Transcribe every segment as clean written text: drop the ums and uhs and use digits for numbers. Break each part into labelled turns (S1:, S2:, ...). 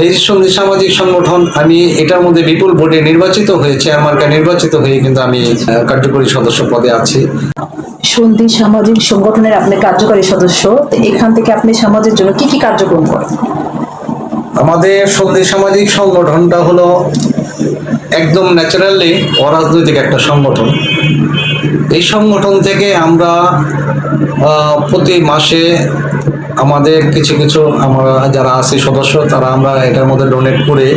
S1: এই সন্ধি সামাজিক সংগঠন আমি এটার মধ্যে বিপুল ভোটে নির্বাচিত হয়ে চেয়ারম্যানকে নির্বাচিত হয়ে কিন্তু আমি কার্যকরী সদস্য পদে আছি।
S2: সন্ধি সামাজিক সংগঠনের আপনি কার্যকরী সদস্য, তো এখান থেকে আপনি সমাজের জন্য কি কি কার্যক্রম করেন?
S1: আমাদের সন্ধি সামাজিক সংগঠনটা হলো একদম ন্যাচারালি অরাজনৈতিক একটা সংগঠন। এই সংগঠন থেকে আমরা প্রতি মাসে আমাদের কিছু কিছু আমরা যারা আছি সদস্য তারা আমরা এটার মধ্যে ডোনেট করে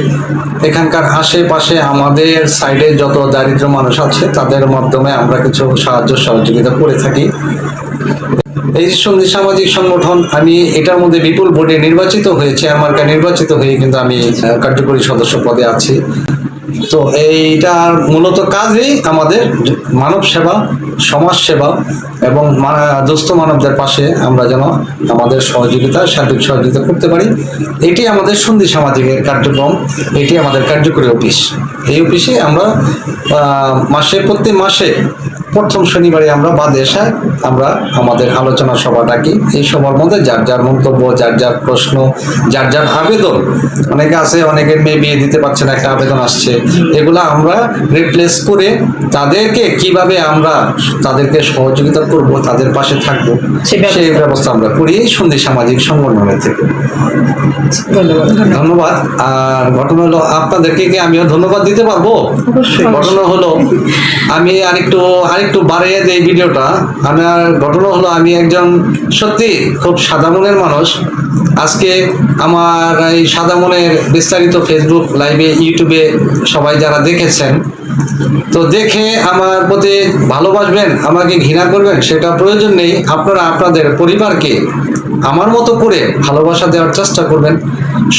S1: এখানকার আশেপাশে আমাদের সাইডে যত দারিদ্র মানুষ আছে তাদের মাধ্যমে আমরা কিছু সাহায্য সহযোগিতা করে থাকি। এই সন্ধি সামাজিক সংগঠন আমি এটার মধ্যে বিপুল ভোটে নির্বাচিত হয়ে চেয়ারম্যানকে নির্বাচিত হয়ে কিন্তু আমি কার্যকরী সদস্য পদে আছি। তো এইটার মূলত কাজই আমাদের মানব সেবা, সমাজ সেবা এবং দুস্থ মানবদের পাশে আমরা যেন আমাদের সহযোগিতা, সার্বিক সহযোগিতা করতে পারি। এটি আমাদের সন্ধি সামাজিকের কার্যক্রম, এটি আমাদের কার্যকরী অফিস। এই অফিসে আমরা প্রতি মাসে প্রথম শনিবারে আমরা বাদে এসে আমরা আমাদের আলোচনা সভা ডাকি। এই সভার মধ্যে যার যার মন্তব্য, যার যার প্রশ্ন, যার যার আবেদন, অনেকে আছে অনেকের মেয়ে বিয়ে দিতে পারছে না, একটা আবেদন আসছে, এগুলা আমরা রিপ্লেস করে তাদেরকে কিভাবে আমরা তাদেরকে সহযোগিতা করব, তাদের পাশে থাকবো, সেই ব্যবস্থা আমরা করি এই সন্ধি সামাজিক সংগঠনের থেকে। ধন্যবাদ। আর ঘটনা হলো আপনাদেরকে কি আমিও ধন্যবাদ দিতে পারবো? ঘটনা হলো আমি আরেকটু বাড়িয়ে দেই ভিডিওটা। আমার ঘটনা হলো আমি একজন সত্যি খুব সাদা মনের মানুষ। আজকে আমার এই সাদা মনের বিস্তারিত ফেসবুক লাইভে, ইউটিউবে সবাই যারা দেখেছেন, তো দেখে আমার প্রতি ভালোবাসবেন, আমাকে ঘৃণা করবেন সেটা প্রয়োজন নেই। আপনারা আপনাদের পরিবারকে আমার মতো করে ভালোবাসা দেওয়ার চেষ্টা করবেন,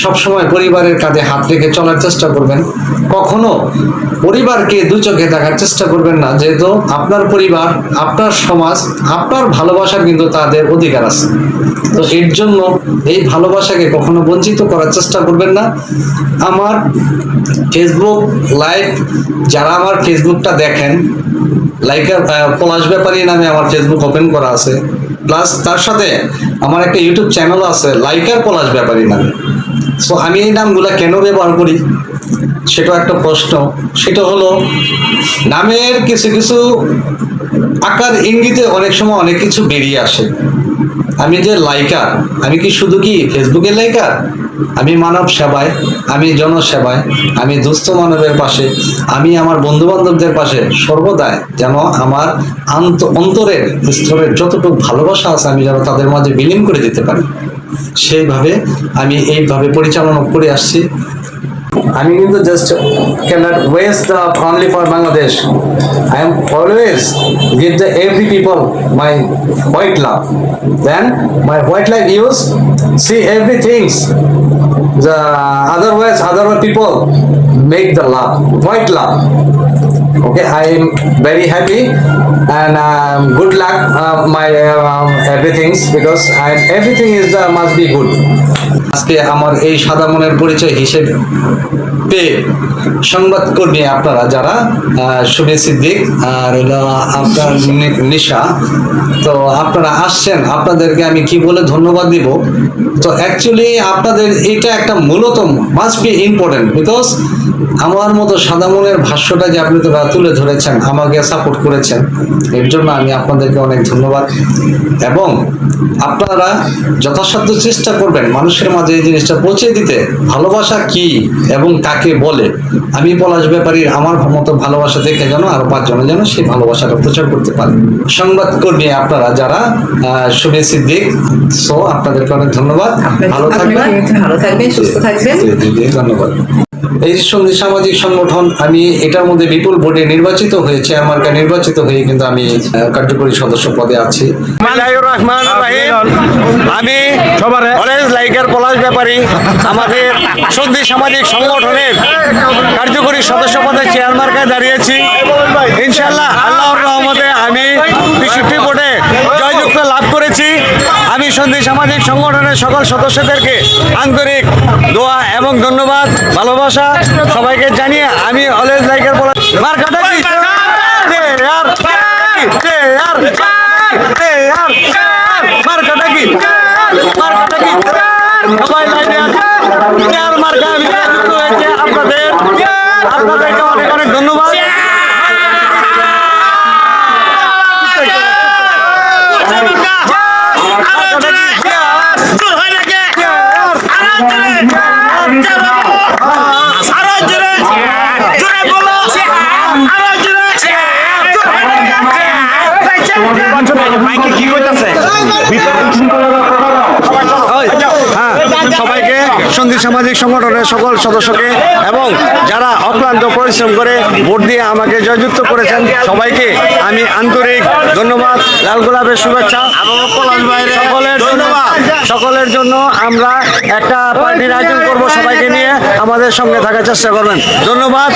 S1: সবসময় পরিবারের কাঁধে হাত রেখে চলার চেষ্টা করবেন, কখনো পরিবারকে দু চোখে দেখার চেষ্টা করবেন না। যেহেতু আপনার পরিবার, আপনার সমাজ, আপনার ভালোবাসার কিন্তু তাদের অধিকার আছে। তো এর জন্য এই ভালোবাসাকে কখনো বঞ্চিত করার চেষ্টা করবেন না। আমার ফেসবুক লাইভ যারা আমার ফেসবুকটা দেখেন, লাইকার পলাশ ব্যাপারী নামে আমার ফেসবুক ওপেন করা আছে, প্লাস তার সাথে আমার একটা ইউটিউব চ্যানেল আছে লাইকার পলাশ ব্যাপারী নামে। সো আমি এই নামগুলা কেন ব্যবহার করি সেটা একটা প্রশ্ন। সেটা হলো নামের কিছু কিছু আকার ইঙ্গিতে অনেক সময় অনেক কিছু বেরিয়ে আসে। আমি যে লাইকার, আমি কি শুধু কি ফেসবুকের লাইকার? আমি মানব সেবায়, আমি জনসেবায়, আমি দুস্থ মানবের পাশে, আমি আমার বন্ধু বান্ধবদের পাশে সর্বদাই যেন আমার অন্তরের স্তরের যতটুকু ভালোবাসা আছে আমি যেন তাদের মাঝে বিলীন করে দিতে পারি, সেইভাবে আমি এইভাবে পরিচালনা করে আসছি। আমি কিন্তু just cannot waste the only for Bangladesh. I am always give the every people my white love. Then my white love use see everything. The other people make the love, white love. Okay, I am very happy and good luck my everything because everything is must be good. আজকে আমার এই সাদা মনের পরিচয় হিসেবে পেয়ে সংবাদকর্মী আপনারা যারা সুবি সিদ্দিক আর আপনার নিশা, তো আপনারা আসছেন, আপনাদেরকে আমি কি বলে ধন্যবাদ দিব। তো অ্যাকচুয়ালি আপনাদের এটা একটা মূলত মাস্ট বি ইম্পর্টেন্ট বিকজ আমার মতো সাদা মনের ভাষ্যটা যে আপনি তুলে ধরেছেন, আমাকে সাপোর্ট করেছেন, এর জন্য আমি আপনাদেরকে অনেক ধন্যবাদ। এবং আপনারা যথাসাধ্য চেষ্টা করবেন মানুষের মাঝে এই জিনিসটা পৌঁছে দিতে, ভালোবাসা কি এবং কাকে বলে। আমি পলাশ ব্যাপারীর আমার মতো ভালোবাসা দেখে যেন আরো 5 জনে যেন সেই ভালোবাসাটা প্রচার করতে পারে। সংবাদকর্মী আপনারা যারা সুবি সিদ্দিক, সো আপনাদেরকে অনেক ধন্যবাদ। ভালো থাকবেন, সুস্থ থাকবেন। ধন্যবাদ। এই সন্ধি সামাজিক সংগঠন আমি এটার মধ্যে বিপুল ভোটে নির্বাচিত হয়ে চেয়ারম্যানকে নির্বাচিত হয়ে কিন্তু আমি কার্যকরী সদস্য পদে আছি।
S3: আমি অরেঞ্জ লাইকার পলাশ ব্যাপারী আমাদের সন্ধি সামাজিক সংগঠনের কার্যকরী সদস্য পদে চেয়ারম্যানকে দাঁড়িয়েছি। ইনশাআল্লাহ আল্লাহর রহমতে আমি 65 ভোটে জয়যুক্ত লাভ করেছি। আমি সন্ধি সামাজিক সংগঠনের সকল সদস্যদেরকে আন্তরিক দোয়া এবং ধন্যবাদ, ভালোবাসা সবাইকে জানিয়ে আমি অলওয়েজ লাইকার পলাশ মার্কাটা কি মার্কাটা কি সবাই লাইনে আছে চেয়ার মার্কা বিজয়যুক্ত হয়েছে আপনাদেরকে অনেক অনেক ধন্যবাদ সবাইকে সন্ধি সামাজিক সংগঠনের সকল সদস্যকে এবং যারা অক্লান্ত পরিশ্রম করে ভোট দিয়ে আমাকে জয়যুক্ত করেছেন সবাইকে আমি আন্তরিক ধন্যবাদ লাল গোলাপের শুভেচ্ছা সকলের জন্য আমরা একটা পার্টির আয়োজন করব সবাইকে নিয়ে আমাদের সঙ্গে থাকার চেষ্টা করবেন ধন্যবাদ।